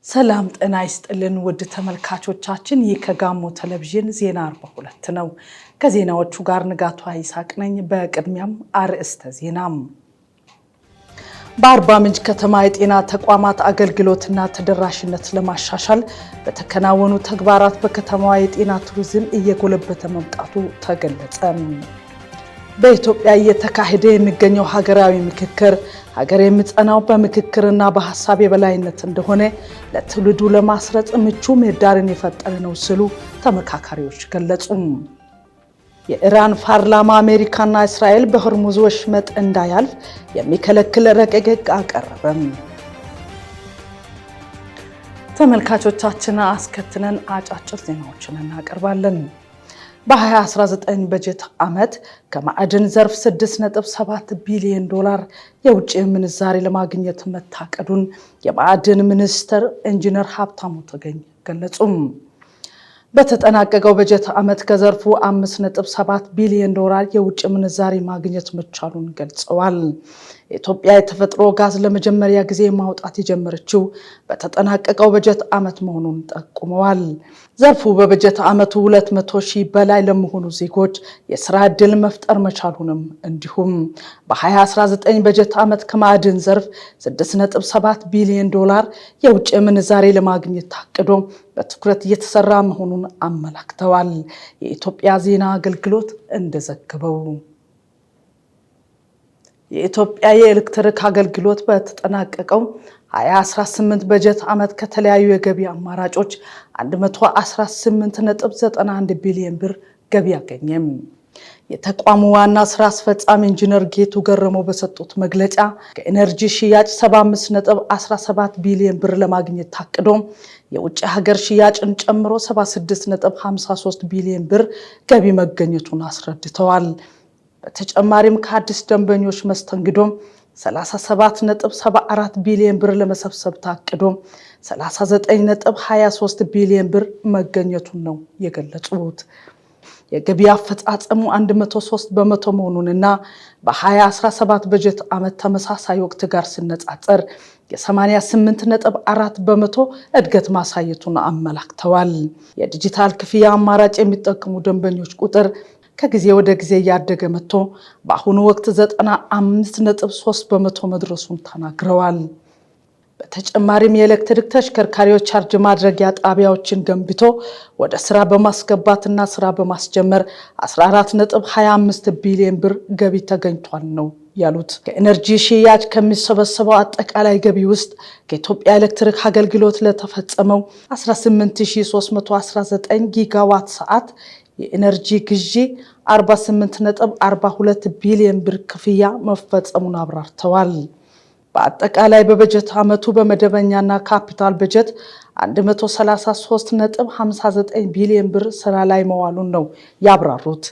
ሰላም ጤና ይስጥልን ውድ ተመልካቾቻችን ከጋሞ ቴሌቪዥን ዜና 42 ነው። ከዜናዎቹ ጋር ንጋቱ አይሳቅ ነኝ። በቅድሚያም አርዕስተ ዜና። በአርባ ምንጭ ከተማ የጤና ተቋማት አገልግሎትና ተደራሽነት ለማሻሻል በተከናወኑ ተግባራት በከተማዋ የጤና ቱሪዝም እየጎለበተ መምጣቱ ተገለጸ። በኢትዮጵያ እየተካሄደ የሚገኘው ሀገራዊ ምክክር ሀገር የምጸናው በምክክርና በሐሳብ የበላይነት እንደሆነ ለትውልዱ ለማስረጽ ምቹ ምህዳርን የፈጠረ ነው ሲሉ ተመካካሪዎች ገለጹ። የኢራን ፓርላማ አሜሪካና እስራኤል በሆርሙዝ ወሽመጥ እንዳያልፍ የሚከለክል ረቂቅ ሕግ አቀረበ። ተመልካቾቻችን አስከትለን አጫጭር ዜናዎችን እናቀርባለን። በ2019 በጀት ዓመት ከማዕድን ዘርፍ 6.7 ቢሊዮን ዶላር የውጭ ምንዛሪ ለማግኘት መታቀዱን የማዕድን ሚኒስትር ኢንጂነር ሀብታሙ ተገኝ ገለጹ። በተጠናቀቀው በጀት ዓመት ከዘርፉ 5.7 ቢሊዮን ዶላር የውጭ ምንዛሪ ማግኘት መቻሉን ገልጸዋል። ኢትዮጵያ የተፈጥሮ ጋዝ ለመጀመሪያ ጊዜ ማውጣት የጀመረችው በተጠናቀቀው በጀት ዓመት መሆኑን ጠቁመዋል። ዘርፉ በበጀት ዓመቱ 200 ሺህ በላይ ለሚሆኑ ዜጎች የሥራ ዕድል መፍጠር መቻሉንም እንዲሁም በ2019 በጀት ዓመት ከማዕድን ዘርፍ 6.7 ቢሊዮን ዶላር የውጭ ምንዛሬ ለማግኘት ታቅዶ በትኩረት እየተሰራ መሆኑን አመላክተዋል። የኢትዮጵያ ዜና አገልግሎት እንደዘገበው የኢትዮጵያ የኤሌክትሪክ አገልግሎት በተጠናቀቀው 2018 በጀት ዓመት ከተለያዩ የገቢ አማራጮች 118.91 ቢሊዮን ብር ገቢ ያገኘም። የተቋሙ ዋና ስራ አስፈጻሚ ኢንጂነር ጌቱ ገረመው በሰጡት መግለጫ ከኤነርጂ ሽያጭ 75.17 ቢሊዮን ብር ለማግኘት ታቅዶ የውጭ ሀገር ሽያጭን ጨምሮ 76.53 ቢሊዮን ብር ገቢ መገኘቱን አስረድተዋል። በተጨማሪም ከአዲስ ደንበኞች መስተንግዶ 37.74 ቢሊዮን ብር ለመሰብሰብ ታቅዶ 39.23 ቢሊዮን ብር መገኘቱን ነው የገለጹት። የገቢ አፈጻጸሙ 103 በመቶ መሆኑንና በ2017 በጀት ዓመት ተመሳሳይ ወቅት ጋር ሲነጻጸር የ88.4 በመቶ እድገት ማሳየቱን አመላክተዋል። የዲጂታል ክፍያ አማራጭ የሚጠቀሙ ደንበኞች ቁጥር ከጊዜ ወደ ጊዜ እያደገ መጥቶ በአሁኑ ወቅት 95.3 በመቶ መድረሱን ተናግረዋል። በተጨማሪም የኤሌክትሪክ ተሽከርካሪዎች ቻርጅ ማድረጊያ ጣቢያዎችን ገንብቶ ወደ ስራ በማስገባትና ስራ በማስጀመር 14.25 ቢሊዮን ብር ገቢ ተገኝቷል ነው ያሉት። ከኤነርጂ ሽያጭ ከሚሰበሰበው አጠቃላይ ገቢ ውስጥ ከኢትዮጵያ ኤሌክትሪክ አገልግሎት ለተፈጸመው 18319 ጊጋዋት ሰዓት የኤነርጂ ግዢ 48.42 ቢሊዮን ብር ክፍያ መፈጸሙን አብራርተዋል። በአጠቃላይ በበጀት ዓመቱ በመደበኛና ካፒታል በጀት 133.59 ቢሊዮን ብር ስራ ላይ መዋሉን ነው ያብራሩት።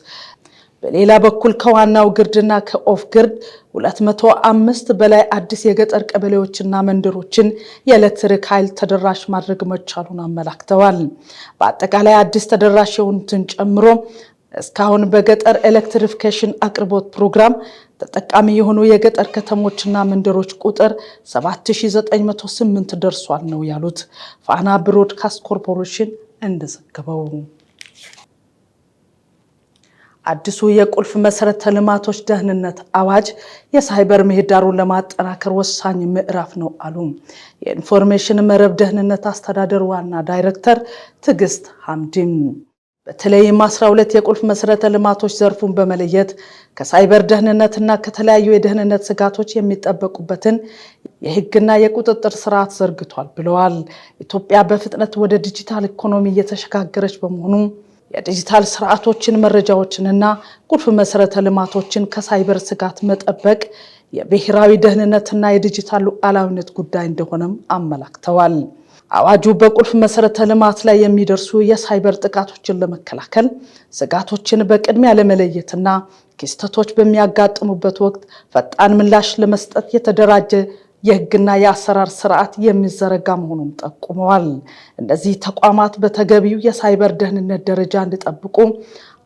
በሌላ በኩል ከዋናው ግርድና ከኦፍ ግርድ 205 በላይ አዲስ የገጠር ቀበሌዎችና መንደሮችን የኤሌክትሪክ ኃይል ተደራሽ ማድረግ መቻሉን አመላክተዋል። በአጠቃላይ አዲስ ተደራሽ የሆኑትን ጨምሮ እስካሁን በገጠር ኤሌክትሪፊኬሽን አቅርቦት ፕሮግራም ተጠቃሚ የሆኑ የገጠር ከተሞችና መንደሮች ቁጥር 7908 ደርሷል ነው ያሉት። ፋና ብሮድካስት ኮርፖሬሽን እንደዘገበው አዲሱ የቁልፍ መሰረተ ልማቶች ደህንነት አዋጅ የሳይበር ምህዳሩን ለማጠናከር ወሳኝ ምዕራፍ ነው አሉ የኢንፎርሜሽን መረብ ደህንነት አስተዳደር ዋና ዳይሬክተር ትዕግስት ሐምዲም። በተለይም 12 የቁልፍ መሰረተ ልማቶች ዘርፉን በመለየት ከሳይበር ደህንነትና ከተለያዩ የደህንነት ስጋቶች የሚጠበቁበትን የህግና የቁጥጥር ስርዓት ዘርግቷል ብለዋል። ኢትዮጵያ በፍጥነት ወደ ዲጂታል ኢኮኖሚ እየተሸጋገረች በመሆኑ የዲጂታል ስርዓቶችን መረጃዎችንና ቁልፍ መሰረተ ልማቶችን ከሳይበር ስጋት መጠበቅ የብሔራዊ ደህንነትና የዲጂታል ሉዓላዊነት ጉዳይ እንደሆነም አመላክተዋል። አዋጁ በቁልፍ መሰረተ ልማት ላይ የሚደርሱ የሳይበር ጥቃቶችን ለመከላከል ስጋቶችን በቅድሚያ ለመለየትና ክስተቶች በሚያጋጥሙበት ወቅት ፈጣን ምላሽ ለመስጠት የተደራጀ የህግና የአሰራር ስርዓት የሚዘረጋ መሆኑን ጠቁመዋል። እነዚህ ተቋማት በተገቢው የሳይበር ደህንነት ደረጃ እንዲጠብቁ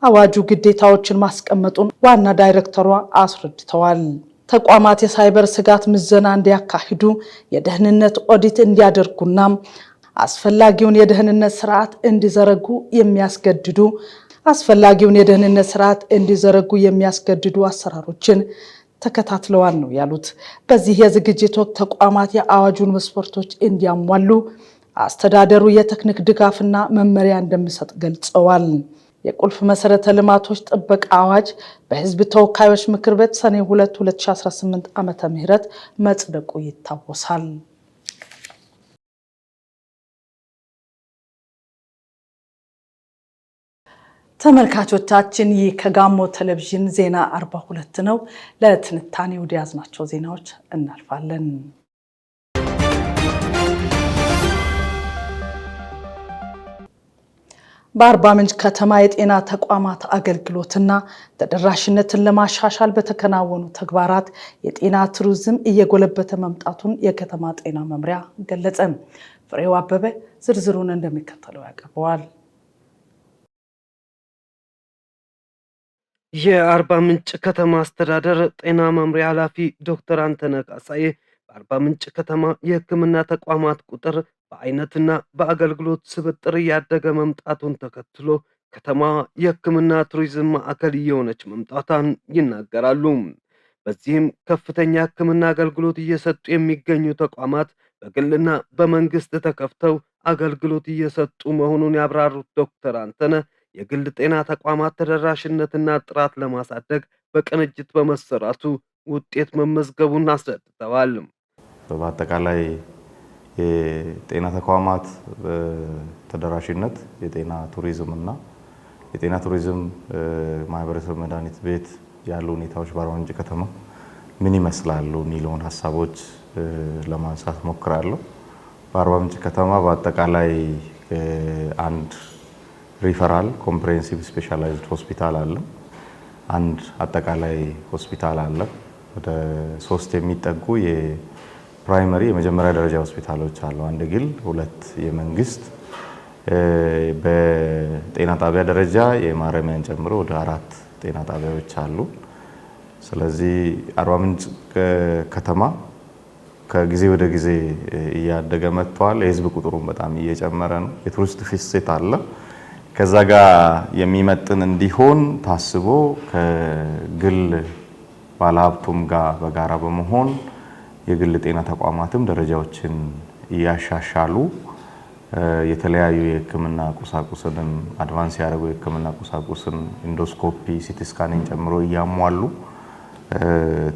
አዋጁ ግዴታዎችን ማስቀመጡን ዋና ዳይሬክተሯ አስረድተዋል። ተቋማት የሳይበር ስጋት ምዘና እንዲያካሂዱ፣ የደህንነት ኦዲት እንዲያደርጉና አስፈላጊውን የደህንነት ስርዓት እንዲዘረጉ አሰራሮችን ተከታትለዋል ነው ያሉት። በዚህ የዝግጅት ወቅት ተቋማት የአዋጁን መስፈርቶች እንዲያሟሉ አስተዳደሩ የቴክኒክ ድጋፍና መመሪያ እንደሚሰጥ ገልጸዋል። የቁልፍ መሰረተ ልማቶች ጥበቃ አዋጅ በሕዝብ ተወካዮች ምክር ቤት ሰኔ 2 2018 ዓመተ ምህረት መጽደቁ ይታወሳል። ተመልካቾቻችን ይህ ከጋሞ ቴሌቪዥን ዜና 42 ነው። ለትንታኔ ወደ ያዝናቸው ዜናዎች እናልፋለን። በአርባ ምንጭ ከተማ የጤና ተቋማት አገልግሎትና ተደራሽነትን ለማሻሻል በተከናወኑ ተግባራት የጤና ቱሪዝም እየጎለበተ መምጣቱን የከተማ ጤና መምሪያ ገለጸ። ፍሬው አበበ ዝርዝሩን እንደሚከተለው ያቀርበዋል። የአርባ ምንጭ ከተማ አስተዳደር ጤና መምሪያ ኃላፊ ዶክተር አንተነህ ካሳዬ በአርባ ምንጭ ከተማ የሕክምና ተቋማት ቁጥር በአይነትና በአገልግሎት ስብጥር እያደገ መምጣቱን ተከትሎ ከተማ የሕክምና ቱሪዝም ማዕከል እየሆነች መምጣቷን ይናገራሉ። በዚህም ከፍተኛ ሕክምና አገልግሎት እየሰጡ የሚገኙ ተቋማት በግልና በመንግስት ተከፍተው አገልግሎት እየሰጡ መሆኑን ያብራሩት ዶክተር አንተነህ የግል ጤና ተቋማት ተደራሽነትና ጥራት ለማሳደግ በቅንጅት በመሰራቱ ውጤት መመዝገቡን አስረድተዋል። በአጠቃላይ የጤና ተቋማት ተደራሽነት፣ የጤና ቱሪዝም እና የጤና ቱሪዝም ማህበረሰብ መድኃኒት ቤት ያሉ ሁኔታዎች በአርባ ምንጭ ከተማ ምን ይመስላሉ የሚለውን ሀሳቦች ለማንሳት ሞክራለሁ። በአርባ ምንጭ ከተማ በአጠቃላይ አንድ ሪፈራል ኮምፕሬሄንሲቭ ስፔሻላይዝድ ሆስፒታል አለ። አንድ አጠቃላይ ሆስፒታል አለ። ወደ 3 የሚጠጉ የፕራይመሪ የመጀመሪያ ደረጃ ሆስፒታሎች አሉ። አንድ ግል፣ 2 የመንግስት። በጤና ጣቢያ ደረጃ የማረሚያን ጨምሮ ወደ 4 ጤና ጣቢያዎች አሉ። ስለዚህ አርባ ምንጭ ከተማ ከጊዜ ወደ ጊዜ እያደገ መጥቷል። የህዝብ ቁጥሩም በጣም እየጨመረ ነው። የቱሪስት ፍሰት አለ። ከዛ ጋር የሚመጥን እንዲሆን ታስቦ ከግል ባለሀብቱም ጋር በጋራ በመሆን የግል ጤና ተቋማትም ደረጃዎችን እያሻሻሉ የተለያዩ የሕክምና ቁሳቁስንም አድቫንስ ያደረጉ የሕክምና ቁሳቁስን ኢንዶስኮፒ፣ ሲቲ ስካንን ጨምሮ እያሟሉ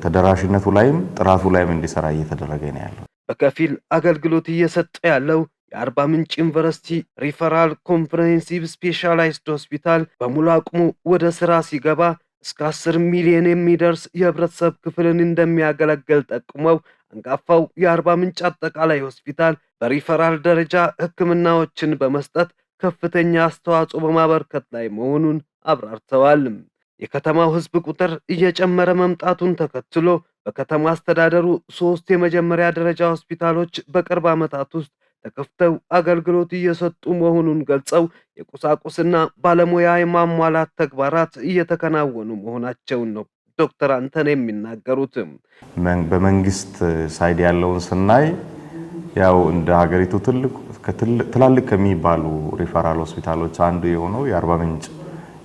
ተደራሽነቱ ላይም ጥራቱ ላይም እንዲሰራ እየተደረገ ነው ያለው። በከፊል አገልግሎት እየሰጠ ያለው የአርባ ምንጭ ዩኒቨርሲቲ ሪፈራል ኮምፕሬሄንሲቭ ስፔሻላይዝድ ሆስፒታል በሙሉ አቅሙ ወደ ስራ ሲገባ እስከ 10 ሚሊዮን የሚደርስ የህብረተሰብ ክፍልን እንደሚያገለግል ጠቁመው አንጋፋው የአርባ ምንጭ አጠቃላይ ሆስፒታል በሪፈራል ደረጃ ህክምናዎችን በመስጠት ከፍተኛ አስተዋጽኦ በማበርከት ላይ መሆኑን አብራርተዋል። የከተማው ህዝብ ቁጥር እየጨመረ መምጣቱን ተከትሎ በከተማ አስተዳደሩ 3 የመጀመሪያ ደረጃ ሆስፒታሎች በቅርብ ዓመታት ውስጥ ተከፍተው አገልግሎት እየሰጡ መሆኑን ገልጸው የቁሳቁስና ባለሙያ የማሟላት ተግባራት እየተከናወኑ መሆናቸውን ነው ዶክተር አንተነህ የሚናገሩት። በመንግስት ሳይድ ያለውን ስናይ ያው እንደ ሀገሪቱ ትላልቅ ከሚባሉ ሪፈራል ሆስፒታሎች አንዱ የሆነው የአርባ ምንጭ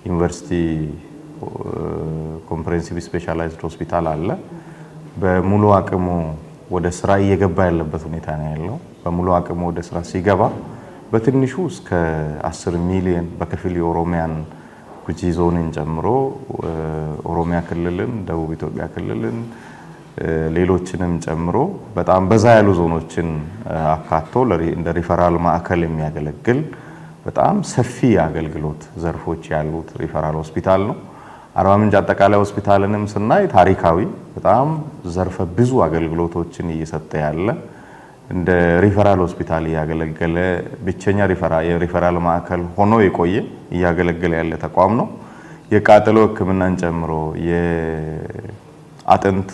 ዩኒቨርሲቲ ኮምፕሬሄንሲቭ ስፔሻላይዝድ ሆስፒታል አለ። በሙሉ አቅሙ ወደ ስራ እየገባ ያለበት ሁኔታ ነው ያለው። በሙሉ አቅሙ ወደ ስራ ሲገባ በትንሹ እስከ 10 ሚሊዮን በከፊል የኦሮሚያን ጉጂ ዞንን ጨምሮ ኦሮሚያ ክልልን፣ ደቡብ ኢትዮጵያ ክልልን፣ ሌሎችንም ጨምሮ በጣም በዛ ያሉ ዞኖችን አካቶ እንደ ሪፈራል ማዕከል የሚያገለግል በጣም ሰፊ አገልግሎት ዘርፎች ያሉት ሪፈራል ሆስፒታል ነው። አርባ ምንጭ አጠቃላይ ሆስፒታልንም ስናይ ታሪካዊ በጣም ዘርፈ ብዙ አገልግሎቶችን እየሰጠ ያለ እንደ ሪፈራል ሆስፒታል እያገለገለ ብቸኛ የሪፈራል ማዕከል ሆኖ የቆየ እያገለገለ ያለ ተቋም ነው። የቃጠሎ ሕክምናን ጨምሮ የአጥንት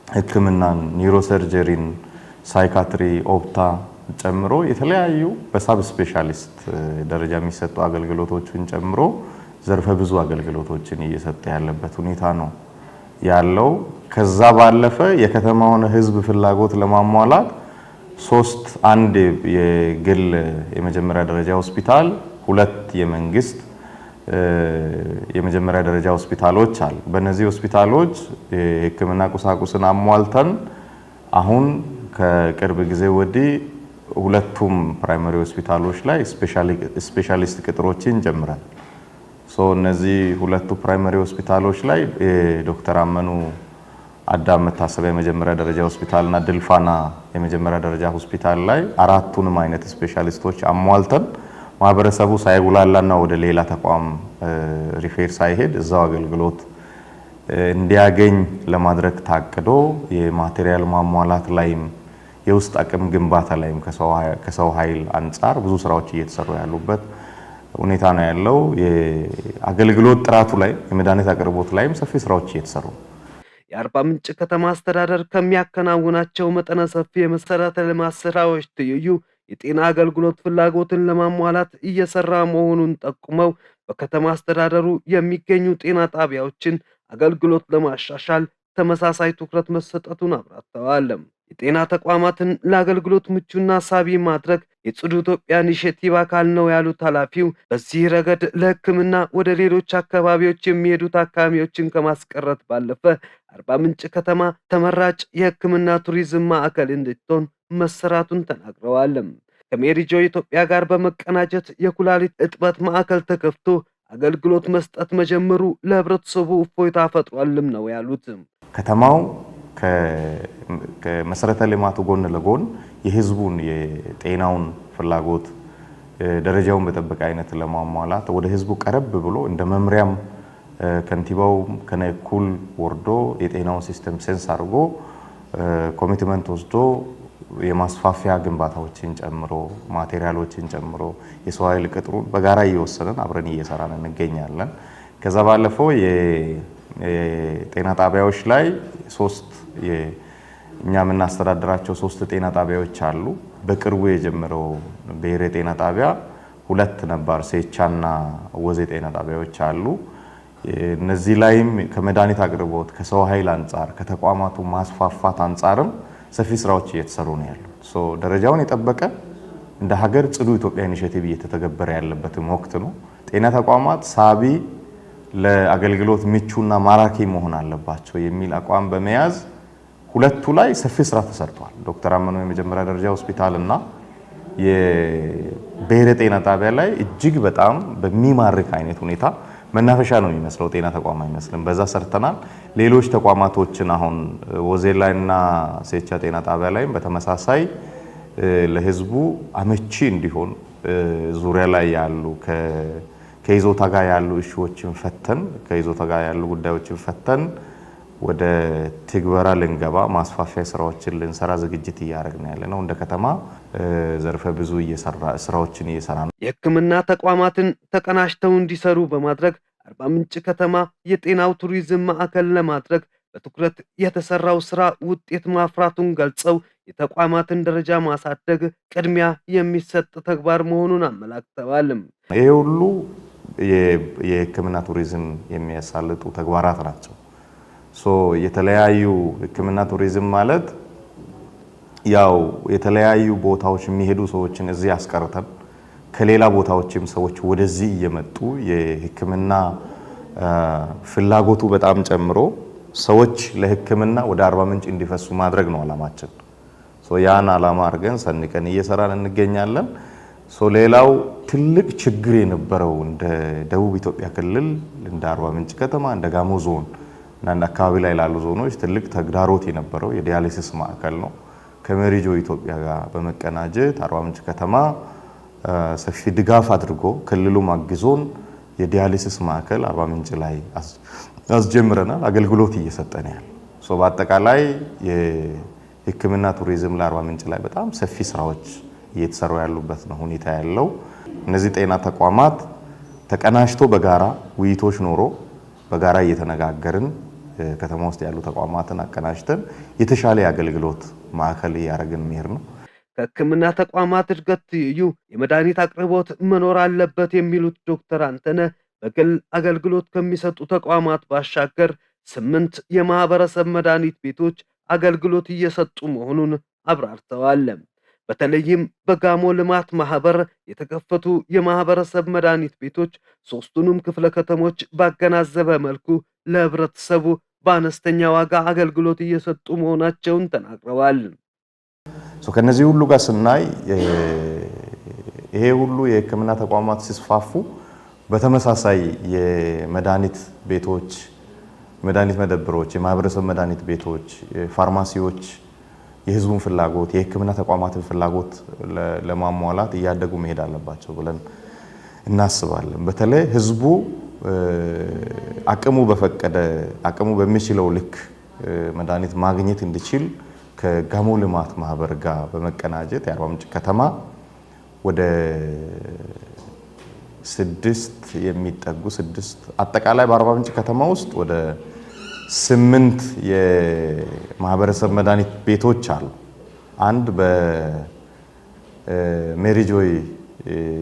ሕክምናን፣ ኒውሮሰርጀሪን፣ ሳይካትሪ፣ ኦፕታ ጨምሮ የተለያዩ በሳብ ስፔሻሊስት ደረጃ የሚሰጡ አገልግሎቶችን ጨምሮ ዘርፈ ብዙ አገልግሎቶችን እየሰጠ ያለበት ሁኔታ ነው ያለው። ከዛ ባለፈ የከተማውን ህዝብ ፍላጎት ለማሟላት 3 አንድ የግል የመጀመሪያ ደረጃ ሆስፒታል፣ 2 የመንግስት የመጀመሪያ ደረጃ ሆስፒታሎች አሉ። በእነዚህ ሆስፒታሎች የሕክምና ቁሳቁስን አሟልተን አሁን ከቅርብ ጊዜ ወዲህ ሁለቱም ፕራይመሪ ሆስፒታሎች ላይ ስፔሻሊስት ቅጥሮችን ጀምረን እነዚህ ሁለቱ ፕራይመሪ ሆስፒታሎች ላይ ዶክተር አመኑ አዳም መታሰቢያ የመጀመሪያ ደረጃ ሆስፒታልና ድልፋና የመጀመሪያ ደረጃ ሆስፒታል ላይ አራቱንም አይነት ስፔሻሊስቶች አሟልተን ማህበረሰቡ ሳይጉላላና ወደ ሌላ ተቋም ሪፌር ሳይሄድ እዛው አገልግሎት እንዲያገኝ ለማድረግ ታቅዶ የማቴሪያል ማሟላት ላይም የውስጥ አቅም ግንባታ ላይም ከሰው ኃይል አንጻር ብዙ ስራዎች እየተሰሩ ያሉበት ሁኔታ ነው ያለው። የአገልግሎት ጥራቱ ላይ የመድኃኒት አቅርቦት ላይም ሰፊ ስራዎች እየተሰሩ ነው። የአርባ ምንጭ ከተማ አስተዳደር ከሚያከናውናቸው መጠነ ሰፊ የመሰረተ ልማት ስራዎች ትይዩ የጤና አገልግሎት ፍላጎትን ለማሟላት እየሰራ መሆኑን ጠቁመው በከተማ አስተዳደሩ የሚገኙ ጤና ጣቢያዎችን አገልግሎት ለማሻሻል ተመሳሳይ ትኩረት መሰጠቱን አብራርተዋል። የጤና ተቋማትን ለአገልግሎት ምቹና ሳቢ ማድረግ የጽዱ ኢትዮጵያ ኢኒሼቲቭ አካል ነው ያሉት ኃላፊው በዚህ ረገድ ለሕክምና ወደ ሌሎች አካባቢዎች የሚሄዱ ታካሚዎችን ከማስቀረት ባለፈ አርባ ምንጭ ከተማ ተመራጭ የሕክምና ቱሪዝም ማዕከል እንድትሆን መሰራቱን ተናግረዋል። ከሜሪጆ ኢትዮጵያ ጋር በመቀናጀት የኩላሊት እጥበት ማዕከል ተከፍቶ አገልግሎት መስጠት መጀመሩ ለህብረተሰቡ እፎይታ ፈጥሯልም ነው ያሉት። ከተማው ከመሰረተ ልማቱ ጎን ለጎን የህዝቡን የጤናውን ፍላጎት ደረጃውን በጠበቀ አይነት ለማሟላት ወደ ህዝቡ ቀረብ ብሎ እንደ መምሪያም ከንቲባው ከነኩል ወርዶ የጤናውን ሲስተም ሴንስ አድርጎ ኮሚትመንት ወስዶ የማስፋፊያ ግንባታዎችን ጨምሮ ማቴሪያሎችን ጨምሮ የሰው ኃይል ቅጥሩን በጋራ እየወሰነን አብረን እየሰራን እንገኛለን። ከዛ ባለፈው የጤና ጣቢያዎች ላይ 3 እኛ የምናስተዳድራቸው 3 ጤና ጣቢያዎች አሉ። በቅርቡ የጀመረው ብሔረ ጤና ጣቢያ 2 ነባር ሴቻና ወዜ ጤና ጣቢያዎች አሉ። እነዚህ ላይም ከመድኃኒት አቅርቦት ከሰው ኃይል አንጻር ከተቋማቱ ማስፋፋት አንጻርም ሰፊ ስራዎች እየተሰሩ ነው ያሉት። ደረጃውን የጠበቀ እንደ ሀገር ጽዱ ኢትዮጵያ ኢኒሼቲቭ እየተተገበረ ያለበትም ወቅት ነው። ጤና ተቋማት ሳቢ ለአገልግሎት ምቹና ማራኪ መሆን አለባቸው የሚል አቋም በመያዝ ሁለቱ ላይ ሰፊ ስራ ተሰርቷል። ዶክተር አመኑ የመጀመሪያ ደረጃ ሆስፒታል እና የብሔረ ጤና ጣቢያ ላይ እጅግ በጣም በሚማርክ አይነት ሁኔታ መናፈሻ ነው የሚመስለው፣ ጤና ተቋም አይመስልም። በዛ ሰርተናል። ሌሎች ተቋማቶችን አሁን ወዜላይና ሴቻ ጤና ጣቢያ ላይም በተመሳሳይ ለህዝቡ አመቺ እንዲሆን ዙሪያ ላይ ያሉ ከይዞታ ጋር ያሉ እሺዎችን ፈተን ከይዞታ ጋር ያሉ ጉዳዮችን ፈተን ወደ ትግበራ ልንገባ ማስፋፊያ ስራዎችን ልንሰራ ዝግጅት እያደረግን ያለነው እንደ ከተማ ዘርፈ ብዙ ስራዎችን እየሰራ ነው። የሕክምና ተቋማትን ተቀናጅተው እንዲሰሩ በማድረግ አርባ ምንጭ ከተማ የጤናው ቱሪዝም ማዕከል ለማድረግ በትኩረት የተሰራው ስራ ውጤት ማፍራቱን ገልጸው የተቋማትን ደረጃ ማሳደግ ቅድሚያ የሚሰጥ ተግባር መሆኑን አመላክተዋል። ይሄ ሁሉ የሕክምና ቱሪዝም የሚያሳልጡ ተግባራት ናቸው። የተለያዩ ሕክምና ቱሪዝም ማለት ያው የተለያዩ ቦታዎች የሚሄዱ ሰዎችን እዚህ አስቀርተን ከሌላ ቦታዎችም ሰዎች ወደዚህ እየመጡ የሕክምና ፍላጎቱ በጣም ጨምሮ ሰዎች ለሕክምና ወደ አርባ ምንጭ እንዲፈሱ ማድረግ ነው አላማችን። ያን አላማ አድርገን ሰንቀን እየሰራን እንገኛለን። ሌላው ትልቅ ችግር የነበረው እንደ ደቡብ ኢትዮጵያ ክልል እንደ አርባ ምንጭ ከተማ እንደ ጋሞ ዞን እና አካባቢ ላይ ላሉ ዞኖች ትልቅ ተግዳሮት የነበረው የዲያሊሲስ ማዕከል ነው። ከሜሪጆ ኢትዮጵያ ጋር በመቀናጀት አርባ ምንጭ ከተማ ሰፊ ድጋፍ አድርጎ ክልሉም አግዞን የዲያሊሲስ ማዕከል አርባ ምንጭ ላይ አስጀምረናል። አገልግሎት እየሰጠን ያለ በአጠቃላይ የሕክምና ቱሪዝም ለአርባ ምንጭ ላይ በጣም ሰፊ ስራዎች እየተሰሩ ያሉበት ነው ሁኔታ ያለው። እነዚህ ጤና ተቋማት ተቀናጅቶ በጋራ ውይይቶች ኖሮ በጋራ እየተነጋገርን ከተማ ውስጥ ያሉ ተቋማትን አቀናጅተን የተሻለ የአገልግሎት ማዕከል እያደረግን መሄድ ነው። ከሕክምና ተቋማት እድገት ትይዩ የመድኃኒት አቅርቦት መኖር አለበት የሚሉት ዶክተር አንተነ በግል አገልግሎት ከሚሰጡ ተቋማት ባሻገር 8 የማህበረሰብ መድኃኒት ቤቶች አገልግሎት እየሰጡ መሆኑን አብራርተዋል። በተለይም በጋሞ ልማት ማህበር የተከፈቱ የማህበረሰብ መድኃኒት ቤቶች ሶስቱንም ክፍለ ከተሞች ባገናዘበ መልኩ ለህብረተሰቡ በአነስተኛ ዋጋ አገልግሎት እየሰጡ መሆናቸውን ተናግረዋል። ከነዚህ ሁሉ ጋር ስናይ ይሄ ሁሉ የህክምና ተቋማት ሲስፋፉ በተመሳሳይ የመድኃኒት ቤቶች፣ መድኃኒት መደብሮች፣ የማህበረሰብ መድኃኒት ቤቶች፣ ፋርማሲዎች የህዝቡን ፍላጎት የህክምና ተቋማትን ፍላጎት ለማሟላት እያደጉ መሄድ አለባቸው ብለን እናስባለን። በተለይ ህዝቡ አቅሙ በፈቀደ አቅሙ በሚችለው ልክ መድኃኒት ማግኘት እንዲችል ከጋሞ ልማት ማህበር ጋር በመቀናጀት የአርባ ምንጭ ከተማ ወደ 6 የሚጠጉ አጠቃላይ በአርባ ምንጭ ከተማ ውስጥ ወደ 8 የማህበረሰብ መድኃኒት ቤቶች አሉ። አንድ በሜሪጆይ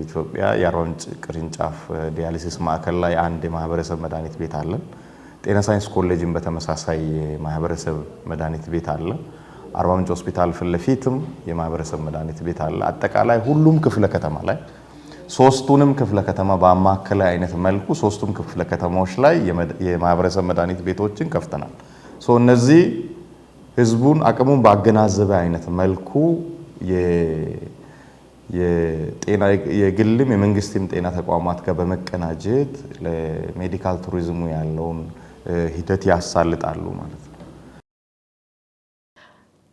ኢትዮጵያ የአርባ ምንጭ ቅርንጫፍ ዲያሊሲስ ማዕከል ላይ አንድ የማህበረሰብ መድኃኒት ቤት አለ። ጤና ሳይንስ ኮሌጅን በተመሳሳይ የማህበረሰብ መድኃኒት ቤት አለ። አርባ ምንጭ ሆስፒታል ፊት ለፊትም የማህበረሰብ መድኃኒት ቤት አለ። አጠቃላይ ሁሉም ክፍለ ከተማ ላይ ሶስቱንም ክፍለ ከተማ በአማከለ አይነት መልኩ ሶስቱም ክፍለ ከተማዎች ላይ የማህበረሰብ መድኃኒት ቤቶችን ከፍተናል። እነዚህ ህዝቡን አቅሙን ባገናዘበ አይነት መልኩ የግልም የመንግስትም ጤና ተቋማት ጋር በመቀናጀት ለሜዲካል ቱሪዝሙ ያለውን ሂደት ያሳልጣሉ ማለት ነው።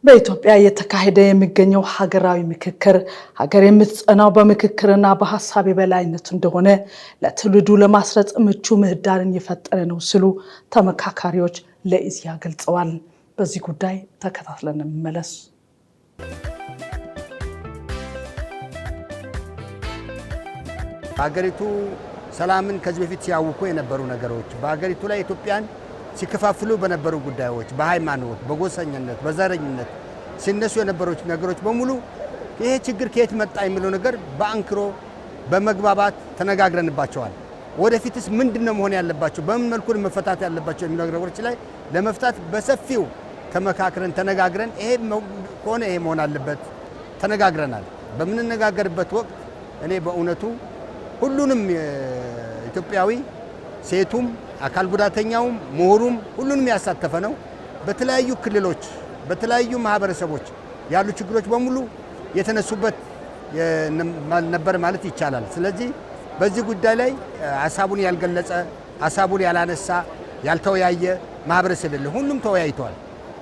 በኢትዮጵያ እየተካሄደ የሚገኘው ሀገራዊ ምክክር ሀገር የምትጸናው በምክክርና በሐሳብ የበላይነት እንደሆነ ለትውልዱ ለማስረጽ ምቹ ምህዳርን እየፈጠረ ነው ሲሉ ተመካካሪዎች ለኢዜአ ገልጸዋል። በዚህ ጉዳይ ተከታትለን እንመለስ። ሀገሪቱ ሰላምን ከዚህ በፊት ሲያውኩ የነበሩ ነገሮች በሀገሪቱ ላይ ኢትዮጵያን ሲከፋፍሉ በነበሩ ጉዳዮች በሃይማኖት፣ በጎሰኝነት፣ በዘረኝነት ሲነሱ የነበሩት ነገሮች በሙሉ ይሄ ችግር ከየት መጣ የሚለው ነገር በአንክሮ በመግባባት ተነጋግረንባቸዋል። ወደፊትስ ምንድነው መሆን ያለባቸው፣ በምን መልኩ መፈታት ያለባቸው የሚለው ነገሮች ላይ ለመፍታት በሰፊው ተመካክረን ተነጋግረን ይሄ ከሆነ ይሄ መሆን አለበት ተነጋግረናል። በምንነጋገርበት ወቅት እኔ በእውነቱ ሁሉንም ኢትዮጵያዊ ሴቱም አካል ጉዳተኛውም ምሁሩም ሁሉንም ያሳተፈ ነው። በተለያዩ ክልሎች በተለያዩ ማህበረሰቦች ያሉ ችግሮች በሙሉ የተነሱበት ነበር ማለት ይቻላል። ስለዚህ በዚህ ጉዳይ ላይ ሐሳቡን ያልገለጸ ሐሳቡን ያላነሳ ያልተወያየ ማህበረሰብ የለም። ሁሉም ተወያይቷል።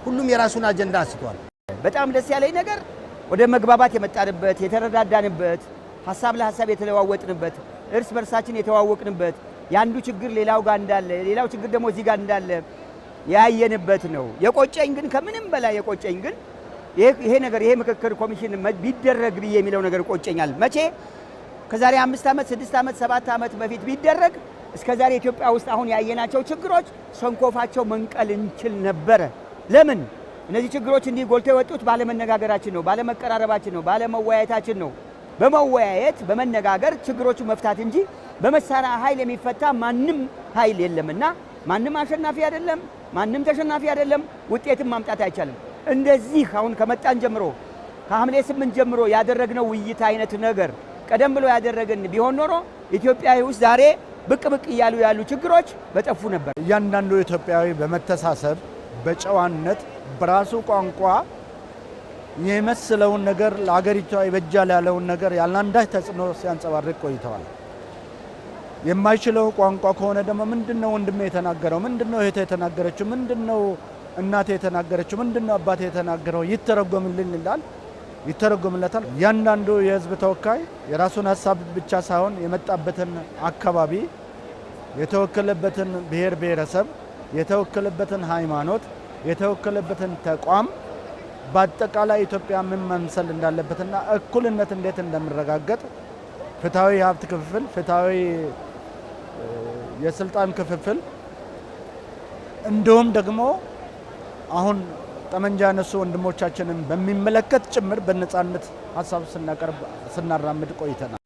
ሁሉም የራሱን አጀንዳ አንስቷል። በጣም ደስ ያለኝ ነገር ወደ መግባባት የመጣንበት የተረዳዳንበት ሐሳብ ለሐሳብ የተለዋወጥንበት እርስ በርሳችን የተዋወቅንበት ያንዱ ችግር ሌላው ጋር እንዳለ ሌላው ችግር ደግሞ እዚህ ጋር እንዳለ ያየንበት ነው። የቆጨኝ ግን ከምንም በላይ የቆጨኝ ግን ይሄ ነገር ይሄ ምክክር ኮሚሽን ቢደረግ ብዬ የሚለው ነገር ቆጨኛል። መቼ ከዛሬ 5 ዓመት 6 ዓመት 7 ዓመት በፊት ቢደረግ እስከዛሬ ኢትዮጵያ ውስጥ አሁን ያየናቸው ችግሮች ሰንኮፋቸው መንቀል እንችል ነበረ። ለምን እነዚህ ችግሮች እንዲህ ጎልተው የወጡት ባለመነጋገራችን ነው፣ ባለመቀራረባችን ነው፣ ባለመወያየታችን ነው። በመወያየት በመነጋገር ችግሮቹ መፍታት እንጂ በመሳሪያ ኃይል የሚፈታ ማንም ኃይል የለምና ማንም አሸናፊ አይደለም፣ ማንም ተሸናፊ አይደለም። ውጤትም ማምጣት አይቻልም። እንደዚህ አሁን ከመጣን ጀምሮ ከሐምሌ 8 ጀምሮ ያደረግነው ውይይት አይነት ነገር ቀደም ብሎ ያደረገን ቢሆን ኖሮ ኢትዮጵያ ውስጥ ዛሬ ብቅ ብቅ እያሉ ያሉ ችግሮች በጠፉ ነበር። እያንዳንዱ ኢትዮጵያዊ በመተሳሰብ በጨዋነት በራሱ ቋንቋ የመሰለውን ነገር ለሀገሪቷ ይበጃል ያለውን ነገር ያላንዳች ተጽዕኖ ሲያንጸባርቅ ቆይተዋል። የማይችለው ቋንቋ ከሆነ ደግሞ ምንድነው ወንድሜ የተናገረው፣ ምንድነው እህቴ የተናገረችው፣ ምንድነው እናቴ የተናገረችው፣ ምንድነው አባቴ የተናገረው ይተረጎምልን ይላል፣ ይተረጎምለታል። እያንዳንዱ የህዝብ ተወካይ የራሱን ሀሳብ ብቻ ሳይሆን የመጣበትን አካባቢ፣ የተወከለበትን ብሔር ብሔረሰብ፣ የተወከለበትን ሃይማኖት፣ የተወከለበትን ተቋም በአጠቃላይ ኢትዮጵያ ምን መምሰል እንዳለበትና እኩልነት እንዴት እንደሚረጋገጥ ፍትሃዊ ሀብት ክፍፍል፣ ፍትሃዊ የስልጣን ክፍፍል እንዲሁም ደግሞ አሁን ጠመንጃ ያነሱ ወንድሞቻችንን በሚመለከት ጭምር በነጻነት ሀሳብ ስናራምድ ቆይተናል።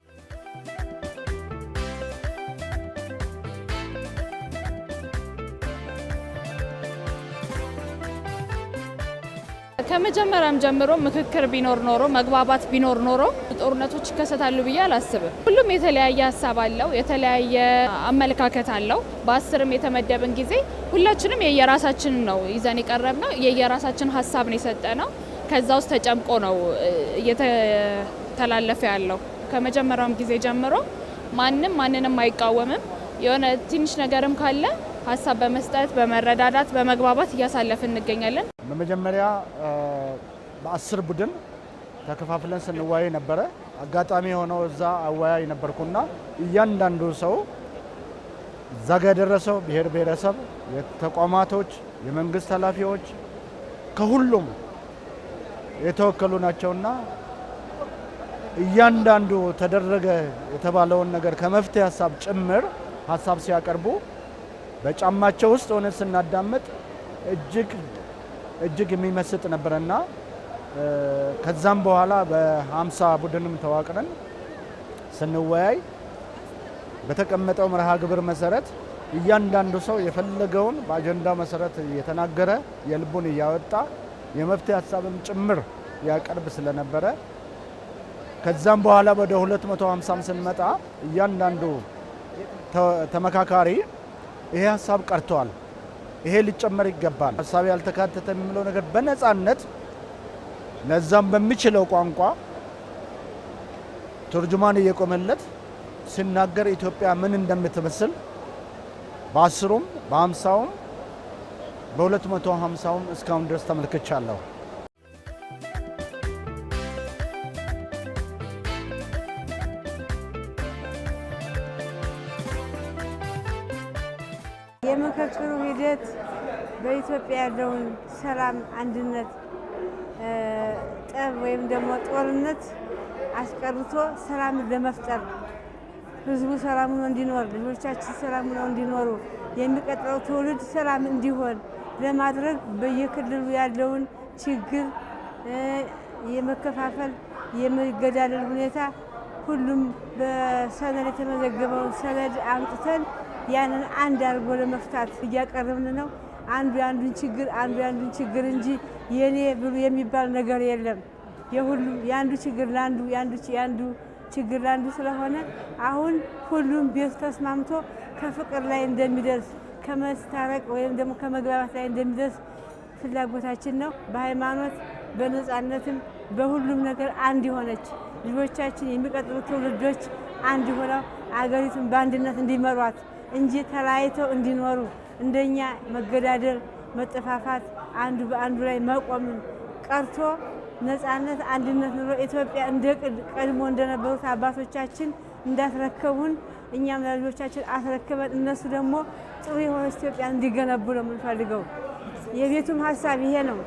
ከመጀመሪያም ጀምሮ ምክክር ቢኖር ኖሮ መግባባት ቢኖር ኖሮ ጦርነቶች ይከሰታሉ ብዬ አላስብም። ሁሉም የተለያየ ሀሳብ አለው፣ የተለያየ አመለካከት አለው። በ10ም የተመደብን ጊዜ ሁላችንም የየራሳችን ነው ይዘን የቀረብነው፣ የየራሳችን ሀሳብ ነው የሰጠነው። ከዛ ውስጥ ተጨምቆ ነው እየተላለፈ ያለው። ከመጀመሪያውም ጊዜ ጀምሮ ማንንም አይቃወምም። የሆነ ትንሽ ነገርም ካለ ሀሳብ በመስጠት በመረዳዳት በመግባባት እያሳለፍን እንገኛለን። በመጀመሪያ በ10 ቡድን ተከፋፍለን ስንወያይ ነበረ። አጋጣሚ ሆነው እዛ አወያይ ነበርኩና እያንዳንዱ ሰው እዛ ጋ የደረሰው ብሔር ብሔረሰብ የተቋማቶች የመንግስት ኃላፊዎች ከሁሉም የተወከሉ ናቸውና እያንዳንዱ ተደረገ የተባለውን ነገር ከመፍትሄ ሀሳብ ጭምር ሀሳብ ሲያቀርቡ በጫማቸው ውስጥ ሆነ ስናዳምጥ እጅግ የሚመስጥ ነበርና ከዛም በኋላ በ50 ቡድንም ተዋቅረን ስንወያይ በተቀመጠው መርሃ ግብር መሰረት እያንዳንዱ ሰው የፈለገውን በአጀንዳው መሰረት እየተናገረ የልቡን እያወጣ የመፍትሄ ሀሳብም ጭምር ያቀርብ ስለነበረ ከዛም በኋላ ወደ 250 ስንመጣ እያንዳንዱ ተመካካሪ ይሄ ሀሳብ ቀርቷል፣ ይሄ ሊጨመር ይገባል፣ ሀሳብ ያልተካተተ የሚለው ነገር በነፃነት ለዛም በሚችለው ቋንቋ ትርጅማን እየቆመለት ሲናገር ኢትዮጵያ ምን እንደምትመስል በ10ም በ50ም በ250ም እስካሁን ድረስ ተመልክቻለሁ። የምክክሩ ሂደት በኢትዮጵያ ያለውን ሰላም፣ አንድነት፣ ጠብ ወይም ደግሞ ጦርነት አስቀርቶ ሰላም ለመፍጠር ህዝቡ ሰላም ሆኖ እንዲኖር፣ ልጆቻችን ሰላም ሆነው እንዲኖሩ፣ የሚቀጥለው ትውልድ ሰላም እንዲሆን ለማድረግ በየክልሉ ያለውን ችግር የመከፋፈል የመገዳደል ሁኔታ ሁሉም በሰነድ የተመዘገበውን ሰነድ አምጥተን ያንን አንድ አድርጎ ለመፍታት እያቀረብን ነው። አንዱ ያንዱን ችግር እንጂ የኔ ብሉ የሚባል ነገር የለም። የሁሉም ያንዱ ችግር ላንዱ ያንዱ ችግር ላንዱ ስለሆነ አሁን ሁሉም ቤት ተስማምቶ ከፍቅር ላይ እንደሚደርስ ከመስታረቅ ወይም ደግሞ ከመግባባት ላይ እንደሚደርስ ፍላጎታችን ነው። በሃይማኖት በነፃነትም በሁሉም ነገር አንድ የሆነች ልጆቻችን የሚቀጥሉ ትውልዶች አንድ ሆነው አገሪቱን በአንድነት እንዲመሯት እንጂ ተለያይተው እንዲኖሩ እንደኛ መገዳደል፣ መጠፋፋት፣ አንዱ በአንዱ ላይ መቆምን ቀርቶ ነፃነት፣ አንድነት ኑሮ ኢትዮጵያ እንደ ቀድሞ እንደነበሩት አባቶቻችን እንዳስረከቡን እኛም ለልጆቻችን አስረክበን እነሱ ደግሞ ጥሩ የሆነ ኢትዮጵያ እንዲገነቡ ነው የምንፈልገው። የቤቱም ሀሳብ ይሄ ነው።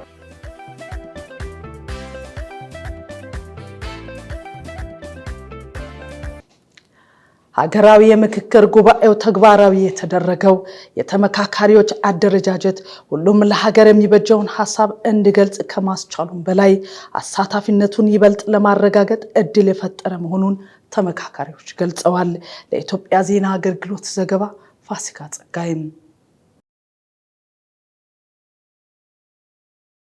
ሀገራዊ የምክክር ጉባኤው ተግባራዊ የተደረገው የተመካካሪዎች አደረጃጀት ሁሉም ለሀገር የሚበጀውን ሀሳብ እንዲገልጽ ከማስቻሉም በላይ አሳታፊነቱን ይበልጥ ለማረጋገጥ እድል የፈጠረ መሆኑን ተመካካሪዎች ገልጸዋል። ለኢትዮጵያ ዜና አገልግሎት ዘገባ ፋሲካ ጸጋይም።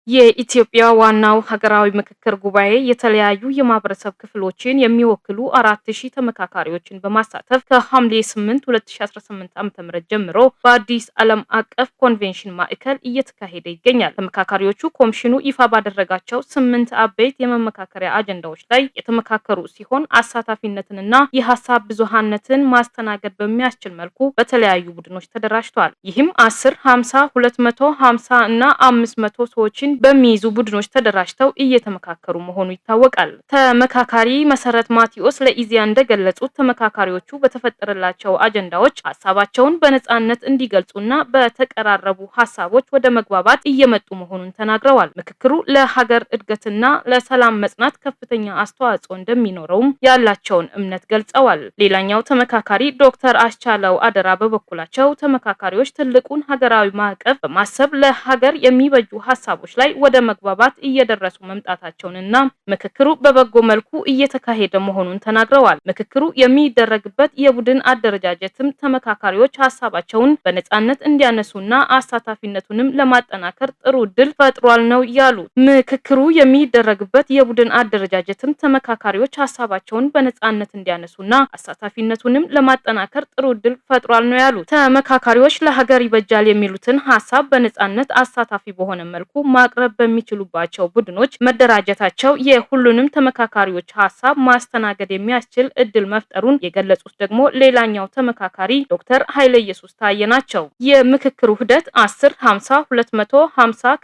የኢትዮጵያ ዋናው ሀገራዊ ምክክር ጉባኤ የተለያዩ የማህበረሰብ ክፍሎችን የሚወክሉ 4000 ተመካካሪዎችን በማሳተፍ ከሐምሌ 8 2018 ዓ.ም ጀምሮ በአዲስ ዓለም አቀፍ ኮንቬንሽን ማዕከል እየተካሄደ ይገኛል። ተመካካሪዎቹ ኮሚሽኑ ይፋ ባደረጋቸው 8 አበይት የመመካከሪያ አጀንዳዎች ላይ የተመካከሩ ሲሆን አሳታፊነትንና የሀሳብ ብዙሃነትን ማስተናገድ በሚያስችል መልኩ በተለያዩ ቡድኖች ተደራጅተዋል። ይህም 10፣ 50፣ 250 እና 500 ሰዎችን በሚይዙ ቡድኖች ተደራጅተው እየተመካከሩ መሆኑ ይታወቃል። ተመካካሪ መሰረት ማቲዮስ ለኢዜአ እንደገለጹት ተመካካሪዎቹ በተፈጠረላቸው አጀንዳዎች ሀሳባቸውን በነፃነት እንዲገልጹና በተቀራረቡ ሀሳቦች ወደ መግባባት እየመጡ መሆኑን ተናግረዋል። ምክክሩ ለሀገር እድገትና ለሰላም መጽናት ከፍተኛ አስተዋጽኦ እንደሚኖረውም ያላቸውን እምነት ገልጸዋል። ሌላኛው ተመካካሪ ዶክተር አስቻለው አደራ በበኩላቸው ተመካካሪዎች ትልቁን ሀገራዊ ማዕቀፍ በማሰብ ለሀገር የሚበጁ ሀሳቦች ላይ ላይ ወደ መግባባት እየደረሱ መምጣታቸውንና ምክክሩ በበጎ መልኩ እየተካሄደ መሆኑን ተናግረዋል። ምክክሩ የሚደረግበት የቡድን አደረጃጀትም ተመካካሪዎች ሀሳባቸውን በነጻነት እንዲያነሱና አሳታፊነቱንም ለማጠናከር ጥሩ እድል ፈጥሯል ነው ያሉት። ምክክሩ የሚደረግበት የቡድን አደረጃጀትም ተመካካሪዎች ሀሳባቸውን በነጻነት እንዲያነሱና አሳታፊነቱንም ለማጠናከር ጥሩ እድል ፈጥሯል ነው ያሉት። ተመካካሪዎች ለሀገር ይበጃል የሚሉትን ሀሳብ በነጻነት አሳታፊ በሆነ መልኩ ማቅረብ በሚችሉባቸው ቡድኖች መደራጀታቸው የሁሉንም ተመካካሪዎች ሀሳብ ማስተናገድ የሚያስችል እድል መፍጠሩን የገለጹት ደግሞ ሌላኛው ተመካካሪ ዶክተር ኃይለ ኢየሱስ ታየ ናቸው። የምክክሩ ሂደት 10፣ 50፣ 250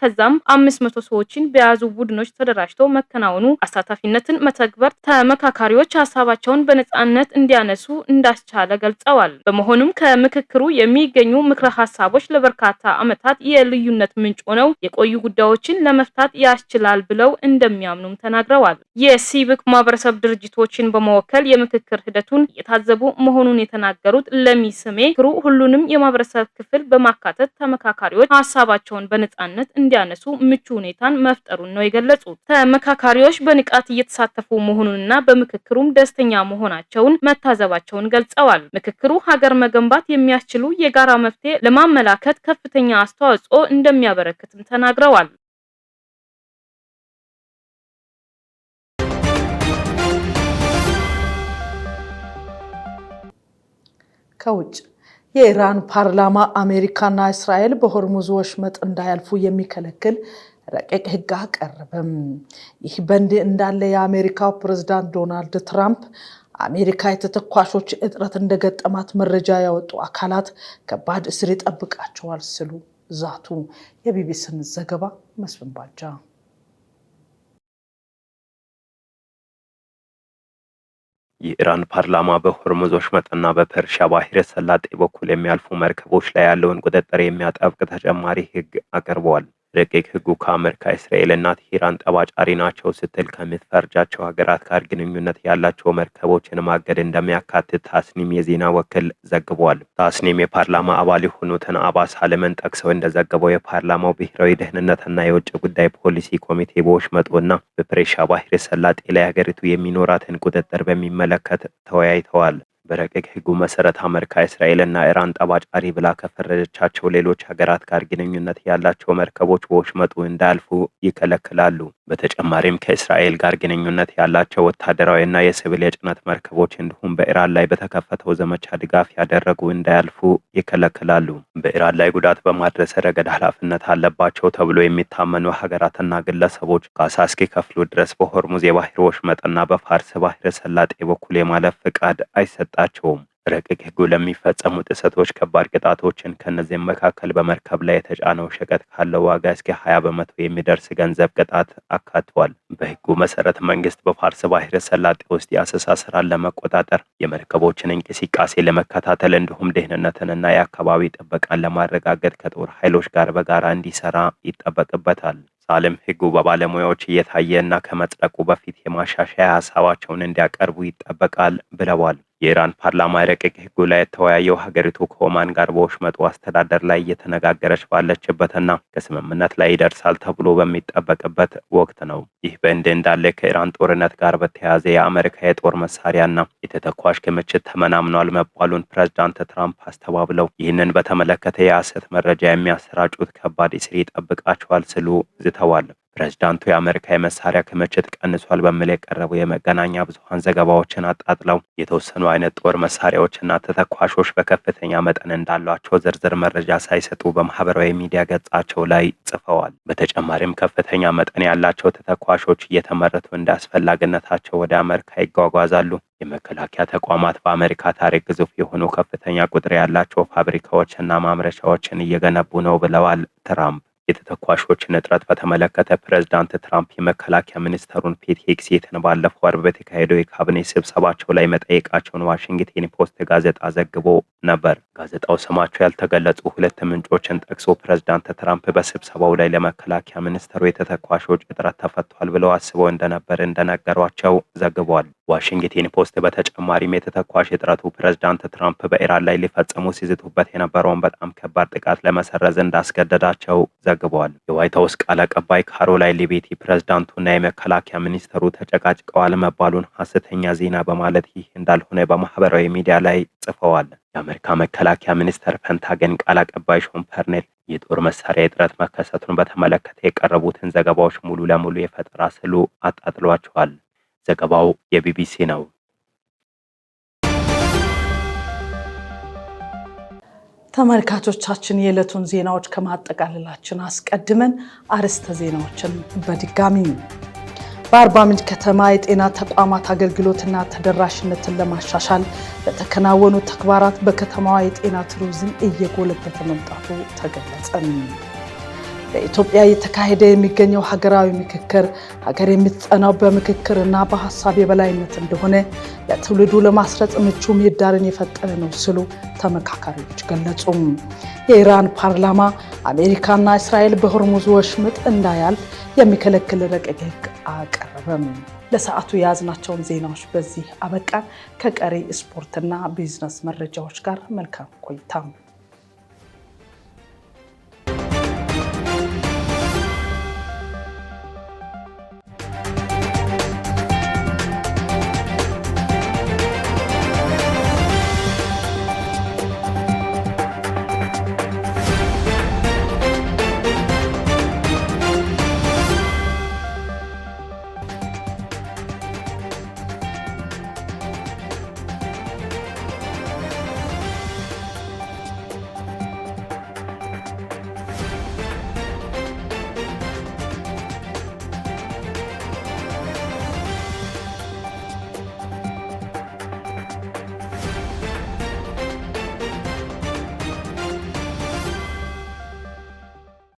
ከዛም 500 ሰዎችን በያዙ ቡድኖች ተደራጅቶ መከናወኑ አሳታፊነትን መተግበር ተመካካሪዎች ሀሳባቸውን በነጻነት እንዲያነሱ እንዳስቻለ ገልጸዋል። በመሆኑም ከምክክሩ የሚገኙ ምክረ ሀሳቦች ለበርካታ ዓመታት የልዩነት ምንጭ ሆነው የቆዩ ጉዳዮችን ለመፍታት ያስችላል ብለው እንደሚያምኑም ተናግረዋል። የሲቪክ ማህበረሰብ ድርጅቶችን በመወከል የምክክር ሂደቱን እየታዘቡ መሆኑን የተናገሩት ለሚስሜ ክሩ ሁሉንም የማህበረሰብ ክፍል በማካተት ተመካካሪዎች ሀሳባቸውን በነጻነት እንዲያነሱ ምቹ ሁኔታን መፍጠሩን ነው የገለጹት። ተመካካሪዎች በንቃት እየተሳተፉ መሆኑንና በምክክሩም ደስተኛ መሆናቸውን መታዘባቸውን ገልጸዋል። ምክክሩ ሀገር መገንባት የሚያስችሉ የጋራ መፍትሄ ለማመላከት ከፍተኛ አስተዋጽኦ እንደሚያበረክትም ተናግረዋል። ከውጭ የኢራን ፓርላማ አሜሪካና እስራኤል በሆርሙዝ ወሽመጥ እንዳያልፉ የሚከለክል ረቂቅ ሕግ አቀረበም። ይህ በእንዲህ እንዳለ የአሜሪካው ፕሬዝዳንት ዶናልድ ትራምፕ አሜሪካ የተተኳሾች እጥረት እንደገጠማት መረጃ ያወጡ አካላት ከባድ እስር ይጠብቃቸዋል ሲሉ ዛቱ። የቢቢሲን ዘገባ መስፍን ባጃ። የኢራን ፓርላማ በሆርሙዝ ወሽመጥና በፐርሺያ ባህረ ሰላጤ በኩል የሚያልፉ መርከቦች ላይ ያለውን ቁጥጥር የሚያጠብቅ ተጨማሪ ሕግ አቅርበዋል። ረቂቅ ሕጉ ከአሜሪካ፣ እስራኤልና ቴህራን ጠባጫሪ ናቸው ስትል ከምትፈርጃቸው ሀገራት ጋር ግንኙነት ያላቸው መርከቦችን ማገድ እንደሚያካትት ታስኒም የዜና ወኪል ዘግቧል። ታስኒም የፓርላማ አባል የሆኑትን አባስ አለምን ጠቅሰው እንደዘገበው የፓርላማው ብሔራዊ ደህንነትና የውጭ ጉዳይ ፖሊሲ ኮሚቴ በወሽመጡና በፐርሺያ ባህረ ሰላጤ ላይ ሀገሪቱ የሚኖራትን ቁጥጥር በሚመለከት ተወያይተዋል። በረቂቅ ሕጉ መሰረት አሜሪካ፣ እስራኤልና ኢራን ጠባጫሪ ብላ ከፈረጀቻቸው ሌሎች ሀገራት ጋር ግንኙነት ያላቸው መርከቦች በወሽመጡ እንዳያልፉ ይከለክላሉ። በተጨማሪም ከእስራኤል ጋር ግንኙነት ያላቸው ወታደራዊና የሲቪል የጭነት መርከቦች እንዲሁም በኢራን ላይ በተከፈተው ዘመቻ ድጋፍ ያደረጉ እንዳያልፉ ይከለክላሉ። በኢራን ላይ ጉዳት በማድረስ ረገድ ኃላፊነት አለባቸው ተብሎ የሚታመኑ ሀገራትና ግለሰቦች ካሳ እስኪከፍሉ ድረስ በሆርሙዝ የባህር ወሽመጥና በፋርስ ባህረ ሰላጤ በኩል የማለፍ ፍቃድ አይሰጣቸውም። ረቂቅ ሕጉ ለሚፈጸሙ ጥሰቶች ከባድ ቅጣቶችን ከነዚህም መካከል በመርከብ ላይ የተጫነው ሸቀጥ ካለው ዋጋ እስከ 20 በመቶ የሚደርስ ገንዘብ ቅጣት አካቷል። በሕጉ መሰረት መንግስት በፋርስ ባህረ ሰላጤ ውስጥ የአሰሳ ስራን ለመቆጣጠር፣ የመርከቦችን እንቅስቃሴ ለመከታተል እንዲሁም ደህንነትንና የአካባቢ ጥበቃን ለማረጋገጥ ከጦር ኃይሎች ጋር በጋራ እንዲሰራ ይጠበቅበታል። ሳልም ሕጉ በባለሙያዎች እየታየና ከመጽደቁ በፊት የማሻሻያ ሀሳባቸውን እንዲያቀርቡ ይጠበቃል ብለዋል። የኢራን ፓርላማ ረቂቅ ሕጉ ላይ የተወያየው ሀገሪቱ ከኦማን ጋር በወሽመጡ አስተዳደር ላይ እየተነጋገረች ባለችበትና ከስምምነት ላይ ይደርሳል ተብሎ በሚጠበቅበት ወቅት ነው። ይህ በእንዲህ እንዳለ ከኢራን ጦርነት ጋር በተያያዘ የአሜሪካ የጦር መሳሪያና የተተኳሽ ክምችት ተመናምኗል መባሉን ፕሬዝዳንት ትራምፕ አስተባብለው ይህንን በተመለከተ የሐሰት መረጃ የሚያሰራጩት ከባድ እስር ይጠብቃቸዋል ሲሉ ዝተዋል። ፕሬዝዳንቱ የአሜሪካ የመሳሪያ ክምችት ቀንሷል በሚል የቀረቡ የመገናኛ ብዙሃን ዘገባዎችን አጣጥለው የተወሰኑ አይነት ጦር መሳሪያዎችና ተተኳሾች በከፍተኛ መጠን እንዳሏቸው ዝርዝር መረጃ ሳይሰጡ በማህበራዊ ሚዲያ ገጻቸው ላይ ጽፈዋል። በተጨማሪም ከፍተኛ መጠን ያላቸው ተተኳሾች እየተመረቱ እንደ አስፈላጊነታቸው ወደ አሜሪካ ይጓጓዛሉ። የመከላከያ ተቋማት በአሜሪካ ታሪክ ግዙፍ የሆኑ ከፍተኛ ቁጥር ያላቸው ፋብሪካዎችና ማምረቻዎችን እየገነቡ ነው ብለዋል ትራምፕ። የተተኳሾችን እጥረት በተመለከተ ፕሬዝዳንት ትራምፕ የመከላከያ ሚኒስተሩን ፔት ሄግሴትን ባለፈው አርብ በተካሄደው የካቢኔ ስብሰባቸው ላይ መጠየቃቸውን ዋሽንግተን ፖስት ጋዜጣ ዘግቦ ነበር። ጋዜጣው ስማቸው ያልተገለጹ ሁለት ምንጮችን ጠቅሶ ፕሬዝዳንት ትራምፕ በስብሰባው ላይ ለመከላከያ ሚኒስተሩ የተተኳሾች እጥረት ተፈቷል ብለው አስበው እንደነበር እንደነገሯቸው ዘግቧል። ዋሽንግተን ፖስት በተጨማሪም የተተኳሽ የጥረቱ ፕሬዝዳንት ትራምፕ በኢራን ላይ ሊፈጽሙ ሲዝቱበት የነበረውን በጣም ከባድ ጥቃት ለመሰረዝ እንዳስገደዳቸው ዘግቧል። የዋይት ሀውስ ቃል አቀባይ ካሮላይን ሊቪቲ ፕሬዝዳንቱና የመከላከያ ሚኒስትሩ ተጨቃጭቀዋል መባሉን ሐሰተኛ ዜና በማለት ይህ እንዳልሆነ በማህበራዊ ሚዲያ ላይ ጽፈዋል። የአሜሪካ መከላከያ ሚኒስቴር ፔንታገን ቃል አቀባይ ሾን ፐርኔል የጦር መሳሪያ እጥረት መከሰቱን በተመለከተ የቀረቡትን ዘገባዎች ሙሉ ለሙሉ የፈጠራ ሲሉ አጣጥሏቸዋል። ዘገባው የቢቢሲ ነው። ተመልካቾቻችን የዕለቱን ዜናዎች ከማጠቃለላችን አስቀድመን አርዕስተ ዜናዎችን በድጋሚ በአርባ ምንጭ ከተማ የጤና ተቋማት አገልግሎትና ተደራሽነትን ለማሻሻል በተከናወኑ ተግባራት በከተማዋ የጤና ቱሪዝም እየጎለበተ መምጣቱ ተገለጸ። በኢትዮጵያ እየተካሄደ የሚገኘው ሀገራዊ ምክክር ሀገር የምትጸናው በምክክርና በሐሳብ የበላይነት እንደሆነ ለትውልዱ ለማስረጽ ምቹ ምህዳርን የፈጠረ ነው ሲሉ ተመካካሪዎች ገለጹ። የኢራን ፓርላማ አሜሪካና እስራኤል በሆርሙዝ ወሽመጥ እንዳያልፍ የሚከለክል ረቂቅ ሕግ አቀረበም። ለሰዓቱ የያዝናቸውን ዜናዎች በዚህ አበቃን። ከቀሪ ስፖርትና ቢዝነስ መረጃዎች ጋር መልካም ቆይታ